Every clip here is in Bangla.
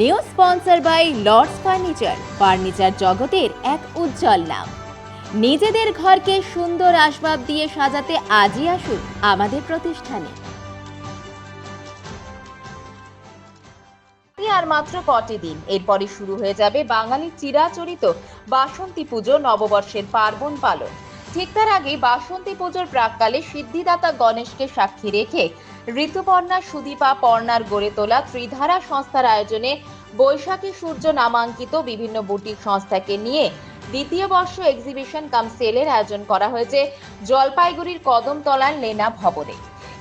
New sponsor by lords furniture জগতের এক উজ্জ্বল নাম। নিজেদের ঘরকে সুন্দর আসবাব দিয়ে সাজাতে আজই আসুন আমাদের প্রতিষ্ঠানে। আর মাত্র কটি দিন, এরপরই শুরু হয়ে যাবে বাঙালির চিরাচরিত বাসন্তী পুজো, নববর্ষের পার্বণ পালন। ঠিক তার আগে বাসন্তী পুজোর প্রাককালে সিদ্ধিদাতা গণেশকে সাক্ষী রেখে ঋতুপর্ণা সুদীপা পর্ণার গড়ে তোলা ত্রিধারা সংস্থার আয়োজনে বৈশাখী সূর্য নামাঙ্কিত বিভিন্ন বুটিক সংস্থাকে নিয়ে দ্বিতীয় বর্ষ এক্সিবিশন কাম সেলের আয়োজন করা হয়েছে জলপাইগুড়ির কদমতলার লেনা ভবনে।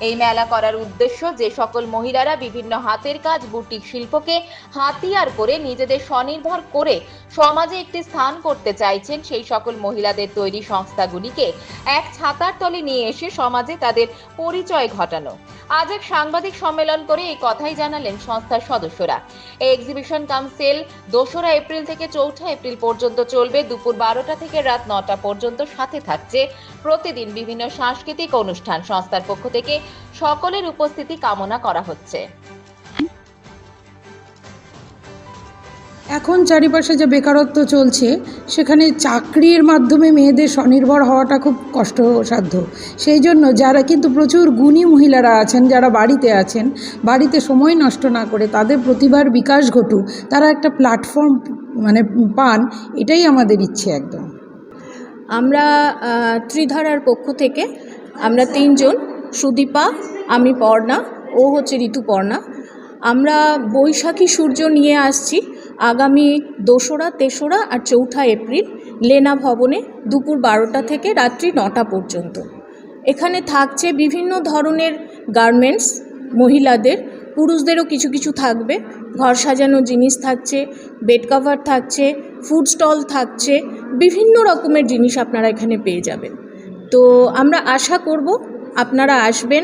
এই মেলা করার উদ্দেশ্য যে সকল মহিলারা বিভিন্ন হাতের কাজ বুটিক শিল্পকে হাতিয়ার করে নিজেদের স্বনির্ভর করে সমাজে একটি স্থান করতে চাইছেন, সেই সকল মহিলাদের তৈরি সংস্থাগুলিকে এক ছাতার তলে নিয়ে এসে সমাজে তাদের পরিচয় ঘটানো। আজ এক সাংবাদিক সম্মেলন করে এই কথাই জানালেন সংস্থার সদস্যরা। এই এক্সিবিশন কাম সেল 2রা এপ্রিল থেকে 4ঠা এপ্রিল পর্যন্ত চলবে। দুপুর 12টা থেকে রাত 9টা পর্যন্ত। সাথে থাকছে প্রতিদিন বিভিন্ন সাংস্কৃতিক অনুষ্ঠান। সংস্থার পক্ষ থেকে সকলের উপস্থিতি কামনা করা হচ্ছে। এখন চারিপাশে যে বেকারত্ব চলছে, সেখানে চাকরির মাধ্যমে মেয়েদের স্বনির্ভর হওয়াটা খুব কষ্টসাধ্য। সেই জন্য যারা কিন্তু প্রচুর গুণী মহিলারা আছেন, যারা বাড়িতে আছেন, বাড়িতে সময় নষ্ট না করে তাদের প্রতিভার বিকাশ ঘটুক, তারা একটা প্ল্যাটফর্ম পান, এটাই আমাদের ইচ্ছে। একদম আমরা ত্রিধারার পক্ষ থেকে আমরা 3 জন, সুদীপা, আমি পর্ণা, ও হচ্ছে ঋতুপর্ণা, আমরা বৈশাখী সূর্য নিয়ে আসছি আগামী 2রা, 3রা আর 4ঠা এপ্রিল লেনা ভবনে দুপুর 12টা থেকে রাত্রি 9টা পর্যন্ত। এখানে থাকছে বিভিন্ন ধরনের গার্মেন্টস, মহিলাদের, পুরুষদেরও কিছু কিছু থাকবে। ঘর সাজানো জিনিস থাকছে, বেড কভার থাকছে, ফুড স্টল থাকছে, বিভিন্ন রকমের জিনিস আপনারা এখানে পেয়ে যাবেন। তো আমরা আশা করব আপনারা আসবেন,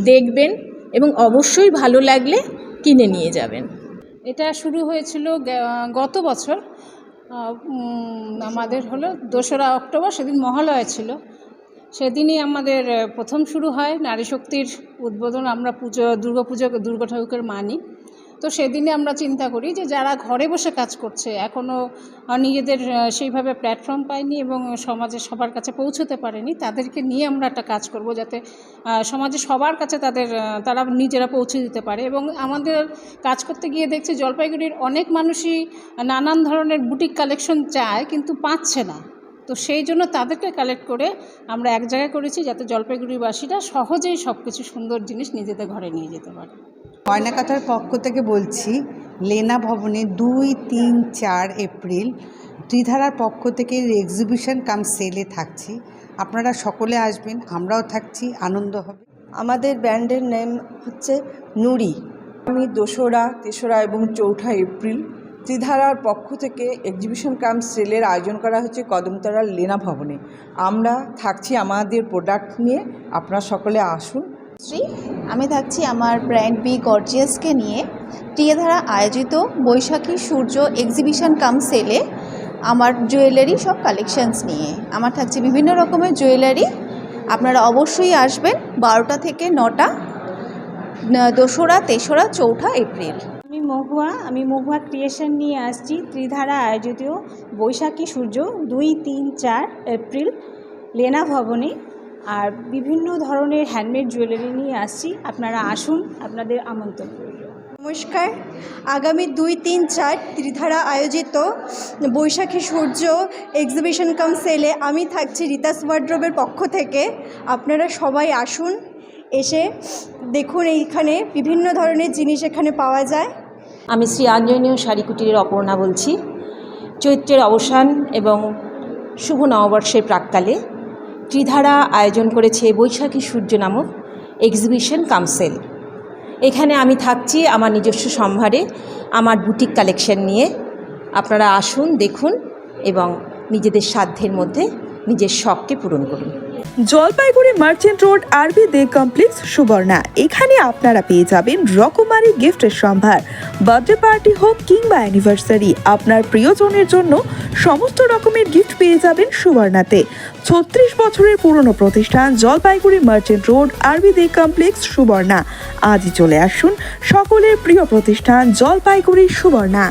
দেখবেন এবং অবশ্যই ভালো লাগলে কিনে নিয়ে যাবেন। এটা শুরু হয়েছিল গত বছর, আমাদের হলো 2রা অক্টোবর, সেদিন মহালয়া ছিল। সেদিনই আমাদের প্রথম শুরু হয় নারী শক্তির উদ্বোধন। আমরা দুর্গা ঠাকুরের মানি। তো সেদিনে আমরা চিন্তা করি যে যারা ঘরে বসে কাজ করছে, এখনও নিজেদের সেইভাবে প্ল্যাটফর্ম পায়নি এবং সমাজে সবার কাছে পৌঁছতে পারেনি, তাদেরকে নিয়ে আমরা একটা কাজ করব যাতে সমাজে সবার কাছে তারা নিজেরা পৌঁছে দিতে পারে। এবং আমাদের কাজ করতে গিয়ে দেখছি জলপাইগুড়ির অনেক মানুষই নানান ধরনের বুটিক কালেকশন চায় কিন্তু পাচ্ছে না। তো সেই জন্য তাদেরকে কালেক্ট করে আমরা এক জায়গায় করেছি যাতে জলপাইগুড়িবাসীরা সহজেই সব কিছু সুন্দর জিনিস নিজেদের ঘরে নিয়ে যেতে পারে। গয়নাকাটার পক্ষ থেকে বলছি, লেনা ভবনে 2, 3, 4 এপ্রিল ত্রিধারার পক্ষ থেকে এক্সিবিশন কাম সেলে থাকছি। আপনারা সকলে আসবেন, আমরাও থাকছি, আনন্দ হবে। আমাদের ব্র্যান্ডের নেম হচ্ছে নুরি। আমি 2রা, 3রা এবং 4ঠা এপ্রিল ত্রিধারার পক্ষ থেকে এক্সিবিশন কাম সেলের আয়োজন করা হচ্ছে কদমতলার লেনা ভবনে। আমরা থাকছি আমাদের প্রোডাক্ট নিয়ে, আপনারা সকলে আসুন। আমি থাকছি আমার ব্র্যান্ড বি গর্জিয়াসকে নিয়ে ত্রিধারা আয়োজিত বৈশাখী সূর্য এক্সিবিশন কাম সেলে আমার জুয়েলারি সব কালেকশনস নিয়ে। আমার থাকছে বিভিন্ন রকমের জুয়েলারি। আপনারা অবশ্যই আসবেন 12টা থেকে 9টা, 2রা, 3রা, 4ঠা এপ্রিল। আমি মহুয়া ক্রিয়েশন নিয়ে আসছি ত্রিধারা আয়োজিত বৈশাখী সূর্য 2, 3, 4 এপ্রিল লেনা ভবনে। আর বিভিন্ন ধরনের হ্যান্ডমেড জুয়েলারি নিয়ে আসছি, আপনারা আসুন, আপনাদের আমন্ত্রণ রইল। নমস্কার, আগামী 2, 3, 4 ত্রিধারা আয়োজিত বৈশাখী সূর্য এক্সিবিশন কাম সেলে আমি থাকছি রিতাস ওয়ার্ড্রোবের পক্ষ থেকে। আপনারা সবাই আসুন, এসে দেখুন এইখানে বিভিন্ন ধরনের জিনিস এখানে পাওয়া যায়। আমি শ্রী আঞ্জনীয় শাড়ি কুটিরের অপর্ণা বলছি। চৈত্রের অবসান এবং শুভ নববর্ষের প্রাককালে ত্রিধারা আয়োজন করেছে বৈশাখী সূর্য নামক এক্সিবিশন কাম সেল। এখানে আমি থাকছি আমার নিজস্ব সম্ভারে, আমার বুটিক কালেকশন নিয়ে। আপনারা আসুন, দেখুন এবং নিজেদের সাধ্যের মধ্যে নিজের শখকে পূরণ করুন। জলপাইগুড়ি মার্চেন্ট রোড আরবি দে কমপ্লেক্স সুবর্ণা। এখানে আপনারা পেয়ে যাবেন রকমারি গিফটের সম্ভার। বার্থডে পার্টি হোক কিংবা অ্যানিভার্সারি, আপনার প্রিয়জনের জন্য সমস্ত রকমের গিফট পেয়ে যাবেন সুবর্ণাতে। 36 বছরের পুরনো প্রতিষ্ঠান জলপাইগুড়ি মার্চেন্ট রোড আরবি দে কমপ্লেক্স সুবর্ণা। আজই চলে আসুন সকলের প্রিয় প্রতিষ্ঠান জলপাইগুড়ি সুবর্ণা।